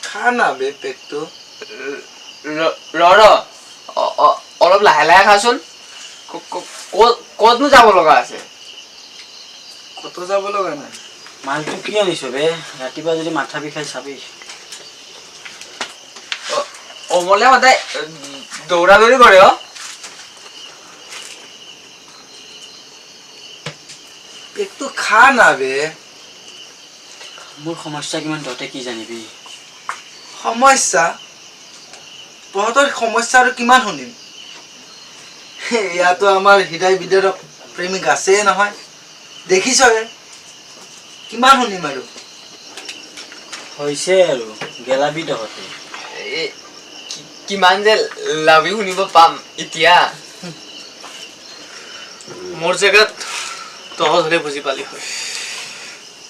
খানা বে পেটটো ৰ অলপ লাহে লাহে খাচোন ক'তনো যাব লগা আছে কত যাব লগা নাই মালটো কি আনিছ বে ৰাতিপুৱা যদি মাথা বিষাই চাবি অমলে সদায় দৌৰা দৌৰি কৰে পেটটো খানা বে মোৰ সমস্যা কিমান তহঁতে কি জানিবি সমস্যা তহঁতৰ সমস্যা আৰু কিমান শুনিম ইয়াতো আমাৰ হৃদয় বিদাৰক প্ৰেমিক আছে নহয় দেখিছয়ে কিমান শুনিম আৰু হৈছে আৰু গেলাবি তহঁতে কিমান যে লাভি শুনিব পাম এতিয়া মোৰ জেগাত তহঁত হলে বুজি পালি হয়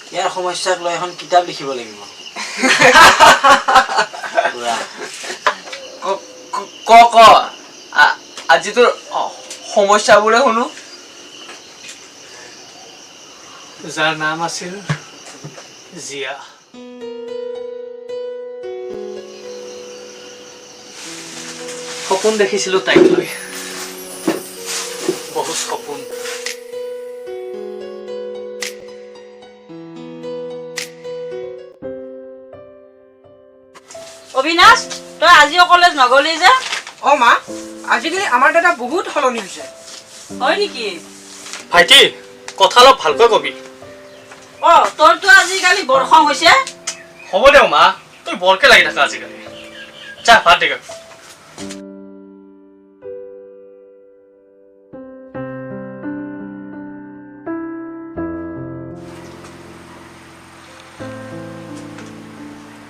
ইয়াৰ সমস্যাক লৈ এখন কিতাপ লিখিব লাগিব ক আজি তোৰ সমস্যাবোৰে শুনো যাৰ নাম আছিল জিয়া সপোন দেখিছিলো তাইক লৈ বহুত সপোন অবিনাশ তই আজিও কলেজ নগলি যে অ মা আজিকালি আমাৰ দাদা বহুত সলনি হৈছে হয় নেকি ভাইটি কথা অলপ ভালকৈ কবি অ তোৰতো আজিকালি বৰ খং হৈছে হ'ব দে মা তই বৰকে লাগি থাকা আজিকালি যা ভাত দে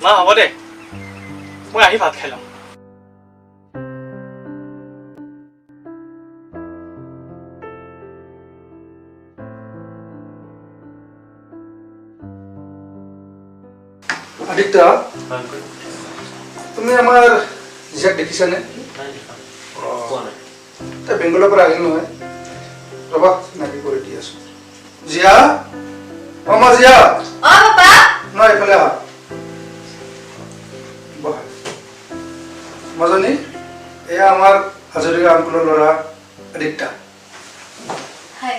মা হ'ব দে মই আহি ভাত খাই লম আদিত্য তুমি আমাৰ জিয়াক দেখিছানে তাই বেংগলৰ পৰা আহিল নহয় ৰবা নাকি কৰি দি আছো জিয়া মা জিয়া অ পাপা নহয় এইফালে আহা বহা মাজনী এয়া আমাৰ হাজৰিকা আংকুলৰ ল'ৰা আদিত্য হাই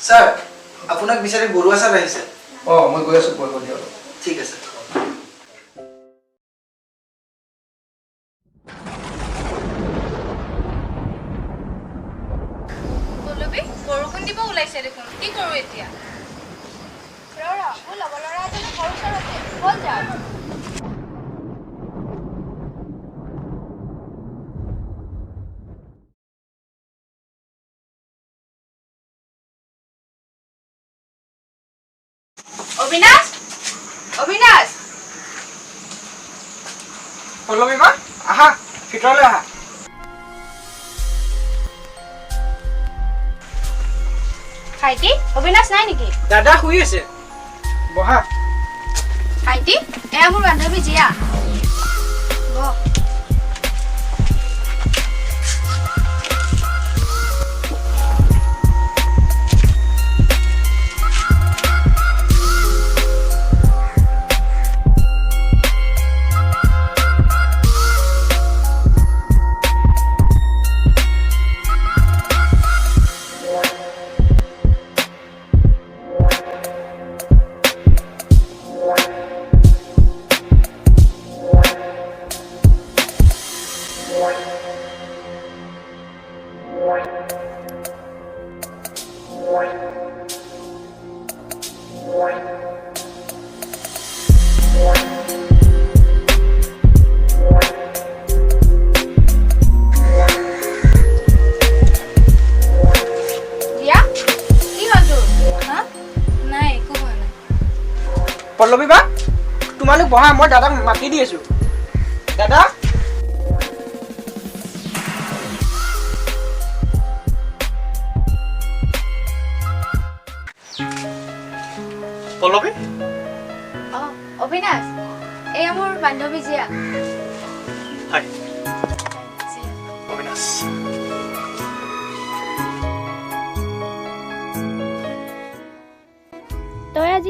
স্যাৰ আপোনাক বিচাৰি বৰুৱা স্যাৰ আহিছে মই গৈ আছো পঢ়িব দিয়া ঠিক আছে বৰষুণ দিব ওলাইছে দেখোন কি কৰো এতিয়া মোৰ লগৰ ল'ৰা এজনে ঘৰ ওচৰতে বল যাওঁ অবিনাশ অবিনাশ পল্লৱী মা আহা ভিতৰলৈ আহা ভাইটি অবিনাশ নাই নেকি দাদা শুই আছে বহা ভাইটি এয়া মোৰ বান্ধৱী জিয়া বহ পল্লৱী বা তোমালোক বহা মই দাদাক মাতি দি আছো দাদা পল্লৱী অবিনাশ এয়া মোৰ বান্ধৱী জিয়া হাই অবিনাশ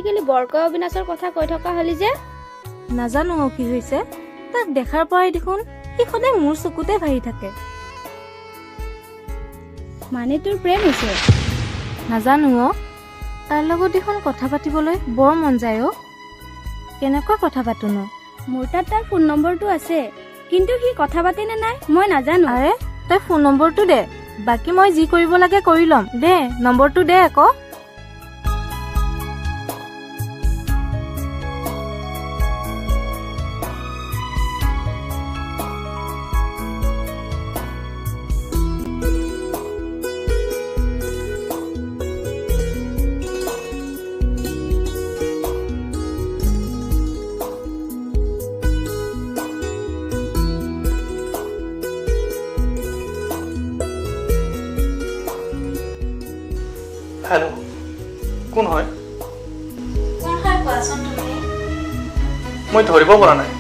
আজিকালি বৰকৈ অবিনাশৰ কথা কৈ থকা হলি যে? নাজানো কি হৈছে, তাক দেখাৰ পৰাই দেখোন সি সদায় মোৰ চকুতে ভাহি থাকে। মানে তোৰ প্ৰেম হৈছে? নাজানো তাৰ লগত দেখোন কথা পাতিবলৈ বৰ মন যায় কেনেকুৱা কথা পাতোনো? মোৰ তাত তাৰ ফোন নম্বৰটো আছে, কিন্তু সি কথা পাতে নে নাই মই নাজানো। আৰে তই ফোন নম্বৰটো দে, বাকী মই যি কৰিব লাগে কৰি ল'ম। দে নম্বৰটো দে আকৌ। হেল্ল', কোন হয়? কোন হয় কোৱাচোন তুমি? মই ধৰিব পৰা নাই,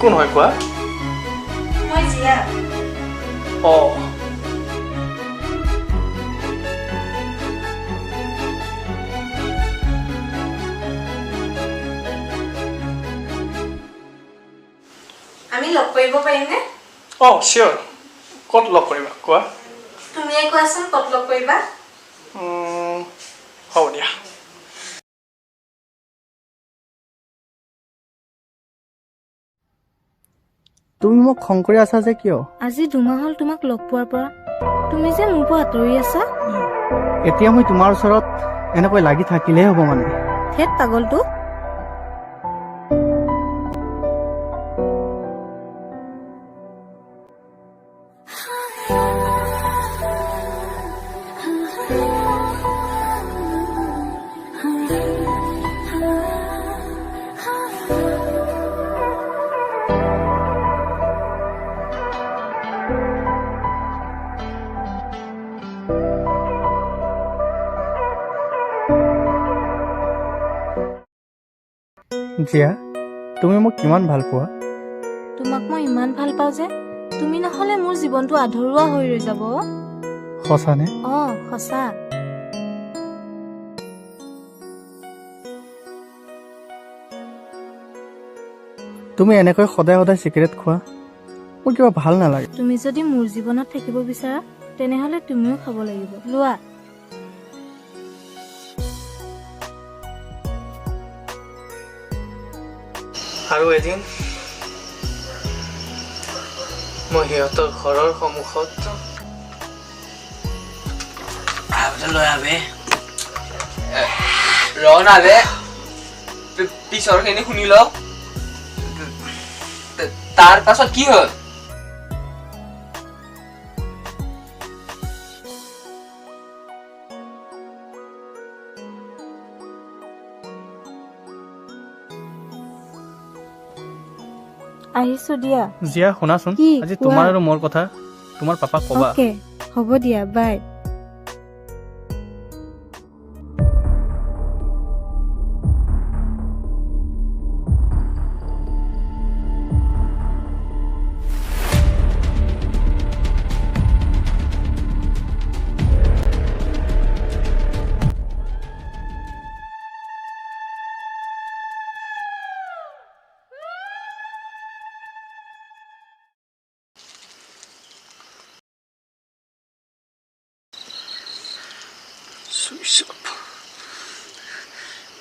কোন হয় কোৱা? মই জিয়া। অঁ, আমি লগ কৰিব পাৰিমনে? অঁ চিয়'ৰ। ক'ত লগ কৰিবা কোৱা? তুমিয়ে কোৱাচোন ক'ত লগ কৰিবা? হ'ব দিয়া। তুমি মোক খং কৰি আছা যে কিয়? আজি 2 মাহ হ'ল তোমাক লগ পোৱাৰ পৰা তুমি যে মোৰ পৰা আঁতৰি আছা। এতিয়া মই তোমাৰ ওচৰত এনেকৈ লাগি থাকিলেহে হ'ব মানে? হেত পাগলটো। জিয়া, তুমি মোক কিমান ভাল পোৱা? তোমাক মই ইমান ভাল পাওঁ যে তুমি নহ'লে মোৰ জীৱনটো আধৰুৱা হৈ ৰৈ যাব। সঁচানে? অঁ সঁচা। তুমি এনেকৈ সদায় সদায় চিগাৰেট খোৱা, মোৰ কিবা ভাল নালাগে। তুমি যদি মোৰ জীৱনত থাকিব বিচাৰা তেনেহ'লে তুমিও খাব লাগিব। লোৱা। আৰু এদিন মই সিহঁতৰ ঘৰৰ সন্মুখত লৈ আবে ৰ না বে, পিছৰ খিনি শুনি ল। তাৰ পাছত কি হ'ল? আহিছো দিয়া। জিয়া শুনাচোন, কি? আজি কোৱা। তোমাৰ আৰু মোৰ কথা তোমাৰ পাপাক ক'বা। অ'কে, হ'ব দিয়া, বাই।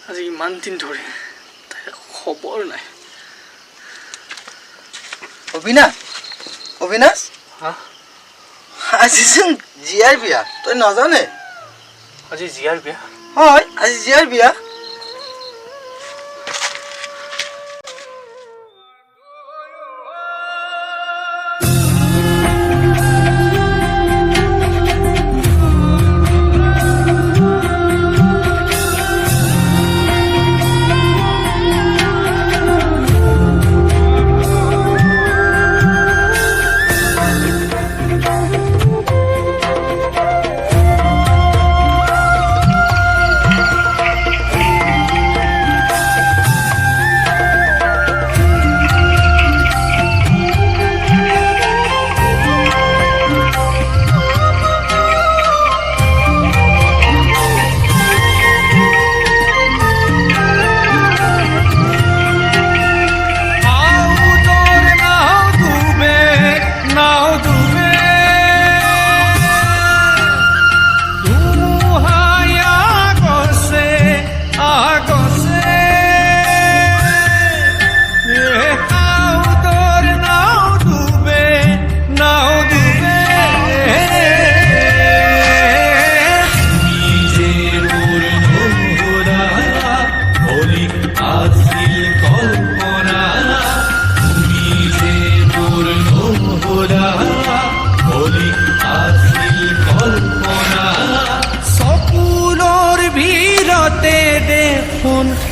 আজি ইমান দিন ধৰি তাইৰ খবৰ নাই। অবিনাশ, অবিনাশ, হা? আজিচোন জিয়াৰ বিয়া, তই নাজানে? আজি জিয়াৰ বিয়া? হয়, আজি জিয়াৰ বিয়া।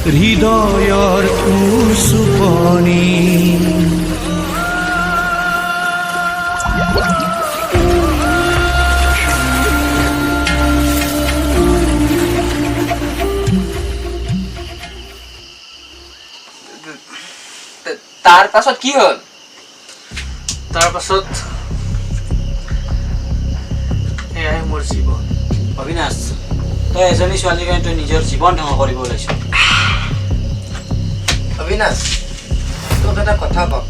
হৃদয়ৰ উচুপনি তাৰ পাছত কি হ'ল? তাৰ পাছত এয়াই মোৰ জীৱন। অবিনাশ, তই এজনী ছোৱালীৰ কাৰণে তই নিজৰ জীৱন ধ্বংস কৰিব ওলাইছ। অবিনাশ, তোক এটা কথা কওঁ।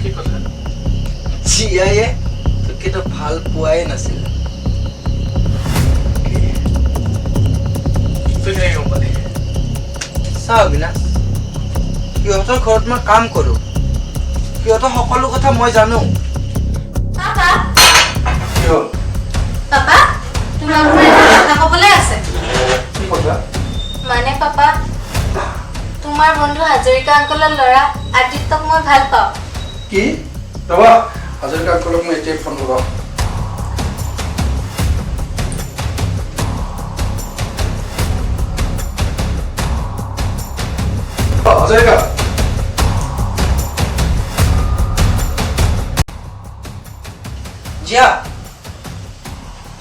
কি কথা? জীয়াইয়ে তোকেতো ভাল পোৱাই নাছিল। তই কেনেকৈ গম পালি? চা অবিনাশ, সিহঁতৰ ঘৰত মই কাম কৰোঁ, সিহঁতৰ সকলো কথা মই জানো। পাপা কি হ'ল? পাপা তোমাক মোৰ এটা কথা ক'বলৈ আছে। কি কথা? মানে পাপা তোমাৰ বন্ধু হাজৰিকা আংকলৰ ল'ৰা আদিত্যক মই ভাল পাওঁ। কি? ৰবা, হাজৰিকা আংকলক মই এতিয়াই ফোন লগাওঁ। হাজৰিকা, জিয়া,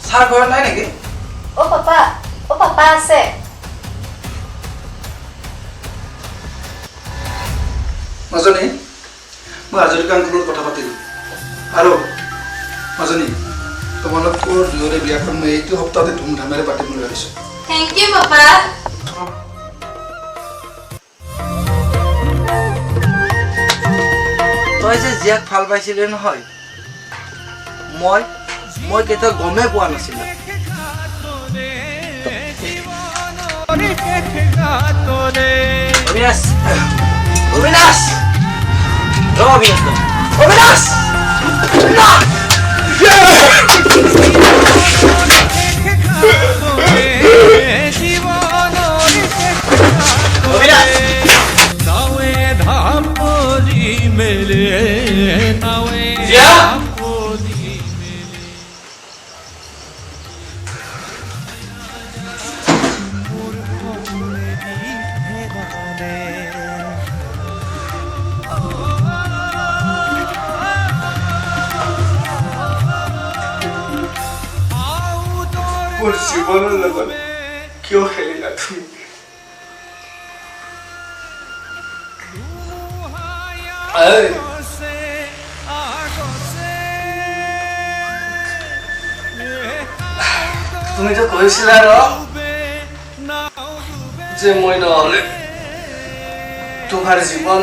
ছাৰ ঘৰত নাই নেকি? অ' পাপা আছে। মাজনী, মই হাজৰিকা আংকলৰ কথা পাতিলোঁ। আৰু মাজনী, তোমালোকৰ দুয়োৰে বিয়াখন মই এইটো সপ্তাহতে ধুমধামেৰে পাতিম বুলি ভাবিছোঁ। Thank you papa. তই যে জীয়াক ভাল পাইছিলি নহয়, মই কেতিয়াও গমেই পোৱা নাছিলোঁ। অবিনাশ, অবিনাশ, ৰ অবিনাশ, অবিনাশ, মোৰ জীৱনৰ লগত কিয় খেলিলা তুমি? তুমিতো কৈছিলা ন যে মই নহ'লে তোমাৰ জীৱন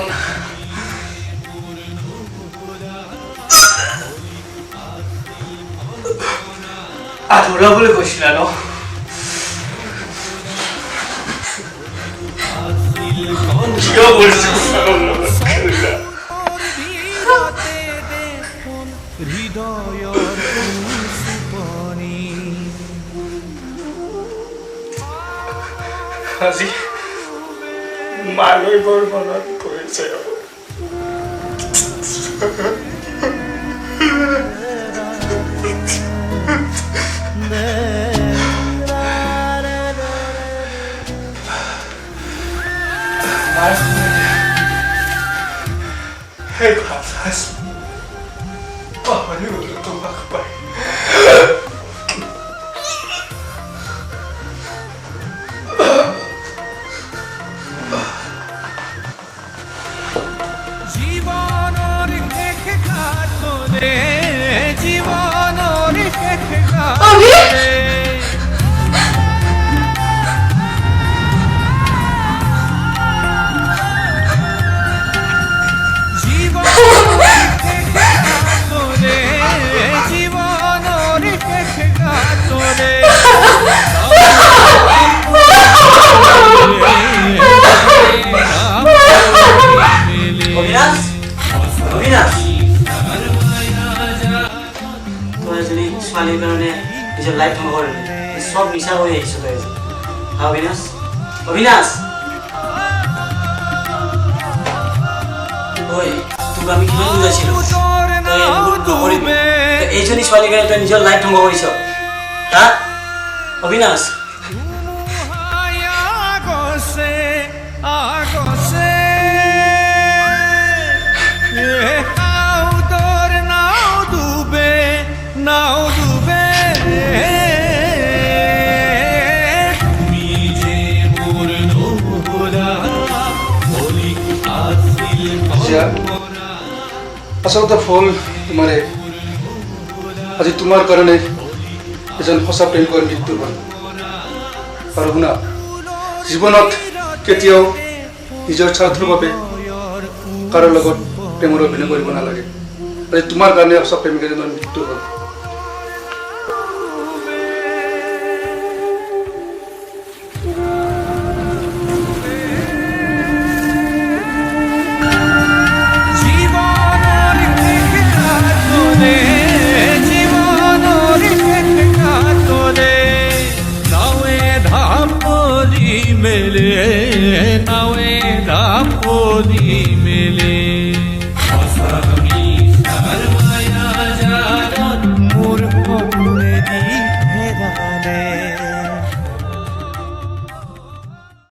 আধৰুৱা বুলি কৈছিলা ন? কিয় মোৰ জীৱনৰ লগত খেলিলা? হৃদয়ৰ উচুপনি আজি মালৈ বৰ মনত পৰিছে। সেই কথা পাহৰি গ'লো তোমাক পাই। জীবনৰ শেষ ঘাটৰে জীৱনৰ শেষ ঘাটৰে অবিনাশ, অবিনাশ, তই এজনী ছোৱালীৰ কাৰণে নিজৰ লাইফ ধ্বংস কৰিলি। চব মিছা কৰি আহিছ তই আজি। অবিনাশ, অবিনাশ, ঐ তোক আমি কিমান বুজাইছিলো তই এইবোৰ নকৰিবি। এইজনী ছোৱালীৰ কাৰণে তই নিজৰ লাইফ ধ্বংস কৰিছ। হা অবিনাশ, নাও ডুবে তুমি যে মোৰ নোহৰা অলিক আছিল জিয়া, আচলতে ফল তোমাৰে আজি তোমাৰ কাৰণে এজন সঁচা প্ৰেমিকৰ মৃত্যু হ'ল আৰু শুনা জীৱনত কেতিয়াও নিজৰ স্বাৰ্থৰ বাবে কাৰো লগত প্ৰেমৰ অভিনয় কৰিব নালাগে আজি তোমাৰ কাৰণে সঁচা প্ৰেমিক এজনৰ মৃত্যু হ'ল জীবনৰ কাতৰে নাৱে ধাপলি মেলে নাৱে ধাপলি